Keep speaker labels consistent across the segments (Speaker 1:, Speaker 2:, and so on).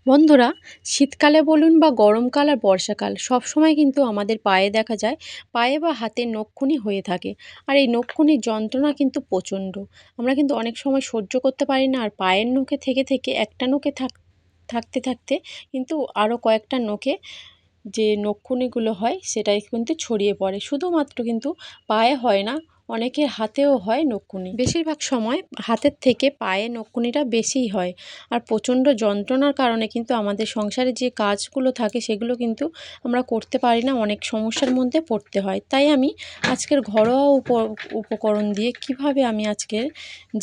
Speaker 1: বন্ধুরা, শীতকালে বলুন বা গরমকাল আর বর্ষাকাল সবসময় কিন্তু আমাদের পায়ে দেখা যায়, পায়ে বা হাতে নখখুনি হয়ে থাকে। আর এই নখখুনির যন্ত্রণা কিন্তু প্রচণ্ড। আমরা কিন্তু অনেক সময় সহ্য করতে পারি না, আর পায়ের নখে থেকে থেকে একটা নখে থাকতে থাকতে কিন্তু আরও কয়েকটা নখে যে নখখুনিগুলো হয় সেটাই কিন্তু ছড়িয়ে পড়ে। শুধুমাত্র কিন্তু পায়ে হয় না, অনেকের হাতেও হয় নখখুনি। বেশিরভাগ সময় হাতের থেকে পায়ে নখখুনিটা বেশিই হয়। আর প্রচণ্ড যন্ত্রণার কারণে কিন্তু আমাদের সংসারে যে কাজগুলো থাকে সেগুলো কিন্তু আমরা করতে পারি না, অনেক সমস্যার মধ্যে পড়তে হয়। তাই আমি আজকের ঘরোয়া উপকরণ দিয়ে কিভাবে আমি আজকের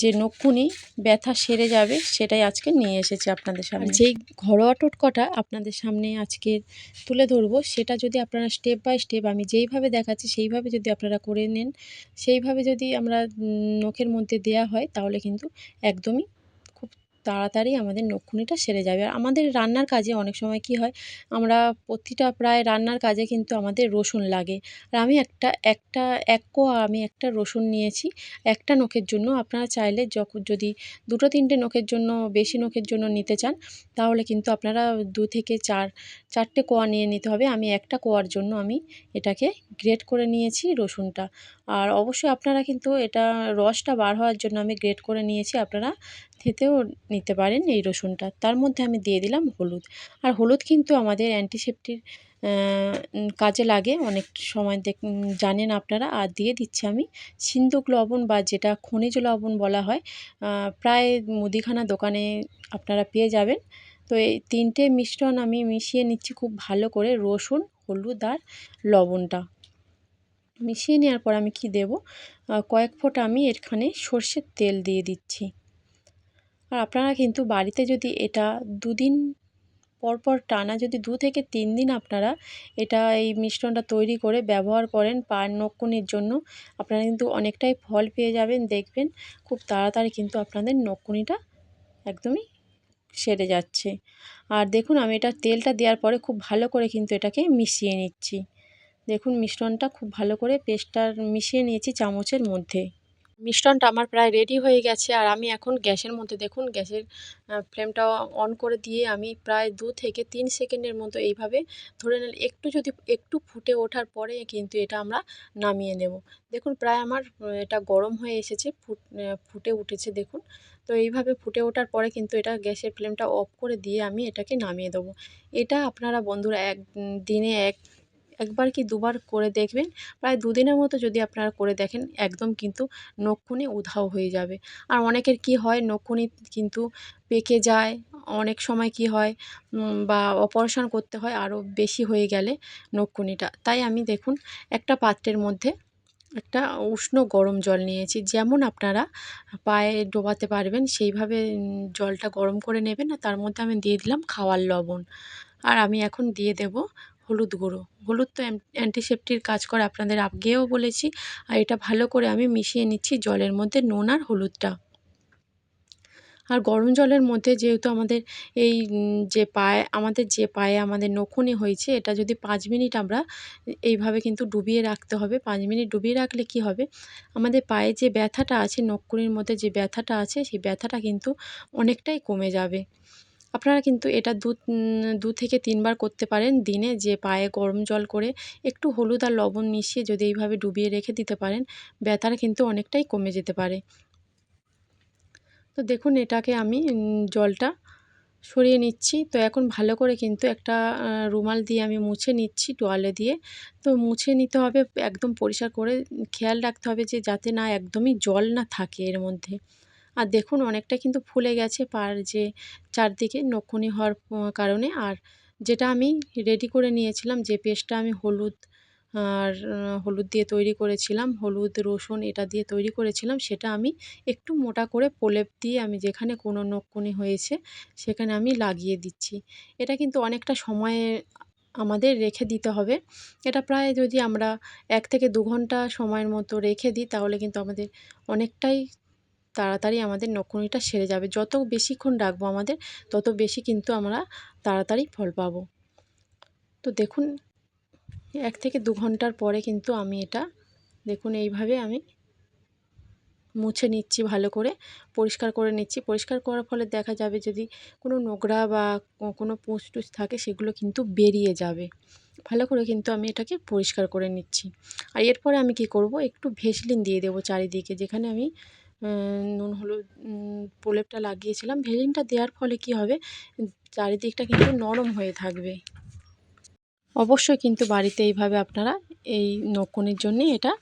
Speaker 1: যে নখখুনি ব্যথা সেরে যাবে সেটাই আজকে নিয়ে এসেছি আপনাদের সামনে। আর যেই ঘরোয়া টোটকাটা আপনাদের সামনে আজকের তুলে ধরবো, সেটা যদি আপনারা স্টেপ বাই স্টেপ আমি যেইভাবে দেখাচ্ছি সেইভাবে যদি আপনারা করে নেন, সেইভাবে যদি আমরা নখের মধ্যে দেয়া হয়, তাহলে কিন্তু একদমই খুব তাড়াতাড়ি আমাদের নখখুনিটা সেরে যাবে। আর আমাদের রান্নার কাজে অনেক সময় কি হয়, আমরা প্রতিটা প্রায় রান্নার কাজে কিন্তু আমাদের রসুন লাগে। আর আমি এক কোয়া আমি একটা রসুন নিয়েছি একটা নখের জন্য। আপনারা চাইলে যদি ২-৩টে নখের জন্য, বেশি নখের জন্য নিতে চান, তাহলে কিন্তু আপনারা ২ থেকে ৪টে কোয়া নিয়ে নিতে হবে। আমি একটা কোয়ার জন্য আমি এটাকে গ্রেট করে নিয়েছি রসুনটা। আর অবশ্যই আপনারা কিন্তু এটা রসটা বার হওয়ার জন্য আমি গ্রেট করে নিয়েছি, আপনারা থেঁতেও নিতে পারেন এই রসুনটা। তার মধ্যে আমি দিয়ে দিলাম হলুদ। আর হলুদ কিন্তু আমাদের অ্যান্টিসেপ্টিক কাজে লাগে অনেক সময়, জানেন আপনারা। আর দিয়ে দিচ্ছি আমি সিন্দুক লবণ, বা যেটা খনিজ লবণ বলা হয়। প্রায় মুদিখানা দোকানে আপনারা পেয়ে যাবেন। তো এই ৩টে মিশ্রণ আমি মিশিয়ে নিচ্ছি খুব ভালো করে, রসুন, হলুদ আর লবণটা। মিশিয়ে নেওয়ার পর আমি কি দেব, কয়েক ফোঁটা আমি এখানে সর্ষের তেল দিয়ে দিচ্ছি। আর আপনারা কিন্তু বাড়িতে যদি এটা ২ দিন পর টানা যদি ২ থেকে ৩ দিন আপনারা এই মিশ্রণটা তৈরি করে ব্যবহার করেন পায়ের নখকুনির জন্য, আপনারা কিন্তু অনেকটাই ফল পেয়ে যাবেন। দেখবেন খুব তাড়াতাড়ি কিন্তু আপনাদের নখকুনিটা একদমই সেরে যাচ্ছে। আর দেখুন, আমি তেলটা দেওয়ার পরে খুব ভালো করে কিন্তু এটাকে মিশিয়ে নিচ্ছি। দেখুন, মিশ্রণটা খুব ভালো করে পেস্টটা মিশিয়ে নিয়েছি চামচের মধ্যে। মিশ্রণটা আমার প্রায় রেডি হয়ে গেছে। আর আমি এখন গ্যাসের মধ্যে, দেখুন গ্যাসের ফ্লেমটা অন করে দিয়ে আমি প্রায় ২ থেকে ৩ সেকেন্ডের মতো এইভাবে ধরে নিলে, একটু ফুটে ওঠার পরে কিন্তু এটা আমরা নামিয়ে নেব। দেখুন প্রায় আমার এটা গরম হয়ে এসেছে, ফুটে উঠেছে দেখুন। তো এইভাবে ফুটে ওঠার পরে কিন্তু এটা গ্যাসের ফ্লেমটা অফ করে দিয়ে আমি এটাকে নামিয়ে দেবো। এটা আপনারা বন্ধুরা দিনে একবার কি দুবার করে দেখবেন। প্রায় ২ দিনের মতো যদি আপনারা করে দেখেন, একদম কিন্তু নখকুনি উধাও হয়ে যাবে। আর অনেকের কি হয়, নখকুনি কিন্তু পেকে যায়। অনেক সময় কি হয়, বা অপারেশন করতে হয় আরও বেশি হয়ে গেলে নখকুনিটা। তাই আমি দেখুন একটা পাত্রের মধ্যে একটা উষ্ণ গরম জল নিয়েছি। যেমন আপনারা পায়ে ডোবাতে পারবেন সেইভাবে জলটা গরম করে নেবেন। আর তার মধ্যে আমি দিয়ে দিলাম খাওয়ার লবণ। আর আমি এখন দিয়ে দেব হলুদ গুঁড়ো। হলুদ তো অ্যান্টিসেপ্টিক কাজ করে, আপনাদের আগেও বলেছি। আর এটা ভালো করে আমি মিশিয়ে নিচ্ছি জলের মধ্যে, নুন আর হলুদটা। আর গরম জলের মধ্যে যেহেতু আমাদের এই যে পায়ে আমাদের নখুনি হয়েছে, এটা যদি ৫ মিনিট আমরা এইভাবে কিন্তু ডুবিয়ে রাখতে হবে। ৫ মিনিট ডুবিয়ে রাখলে কি হবে, আমাদের পায়ে যে ব্যথাটা আছে, নখকুনির মধ্যে যে ব্যথাটা আছে, সেই ব্যথাটা কিন্তু অনেকটাই কমে যাবে। আপনারা কিন্তু এটা ২ থেকে ৩ বার করতে পারেন দিনে, যে পায়ে গরম জল করে একটু হলুদ আর লবণ মিশিয়ে যদি এইভাবে ডুবিয়ে রেখে দিতে পারেন, ব্যথাটা কিন্তু অনেকটাই কমে যেতে পারে। তো দেখুন এটাকে আমি জলটা সরিয়ে নিচ্ছি। তো এখন ভালো করে কিন্তু একটা রুমাল দিয়ে আমি মুছে নিচ্ছি, তোয়ালে দিয়ে। তো মুছে নিতে হবে একদম পরিষ্কার করে। খেয়াল রাখতে হবে যে যাতে না একদমই জল না থাকে এর মধ্যে। আর দেখুন অনেকটা কিন্তু ফুলে গেছে যে চারদিকে নখুনি হওয়ার কারণে। আর যেটা আমি রেডি করে নিয়েছিলাম, যে পেস্টটা আমি হলুদ দিয়ে তৈরি করেছিলাম, হলুদ রসুন এটা দিয়ে তৈরি করেছিলাম, সেটা আমি একটু মোটা করে প্রলেপ দিয়ে আমি যেখানে কোনো নখকুনি হয়েছে সেখানে আমি লাগিয়ে দিচ্ছি। এটা কিন্তু অনেকটা সময়ে আমাদের রেখে দিতে হবে। এটা প্রায় যদি আমরা ১ থেকে ২ ঘন্টা সময়ের মতো রেখে দিই, তাহলে কিন্তু আমাদের অনেকটাই তাড়াতাড়ি আমাদের নখকুনিটা সেরে যাবে। যত বেশিক্ষণ রাখবো আমাদের, তত বেশি কিন্তু আমরা তাড়াতাড়ি ফল পাবো। তো দেখুন ১ থেকে ২ ঘন্টার পরে কিন্তু আমি এটা দেখুন এইভাবে আমি মুছে নিচ্ছি ভালো করে, পরিষ্কার করে নিচ্ছি। পরিষ্কার করার ফলে দেখা যাবে যদি কোনো নোংরা বা কোনো পুঁজ-টুজ থাকে সেগুলো কিন্তু বেরিয়ে যাবে। ভালো করে কিন্তু আমি এটাকে পরিষ্কার করে নিচ্ছি। আর এরপরে আমি কি করব, একটু ভেসলিন দিয়ে দেবো চারিদিকে, যেখানে আমি নুন হলুদ প্রলেপটা লাগিয়েছিলাম। ভেসলিনটা দেওয়ার ফলে কি হবে, চারিদিকটা কিন্তু নরম হয়ে থাকবে। অবশ্যই কিন্তু বাড়িতে এইভাবে আপনারা এই নখকুনির জন্যে এটা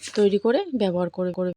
Speaker 1: তৈরি করে ব্যবহার করে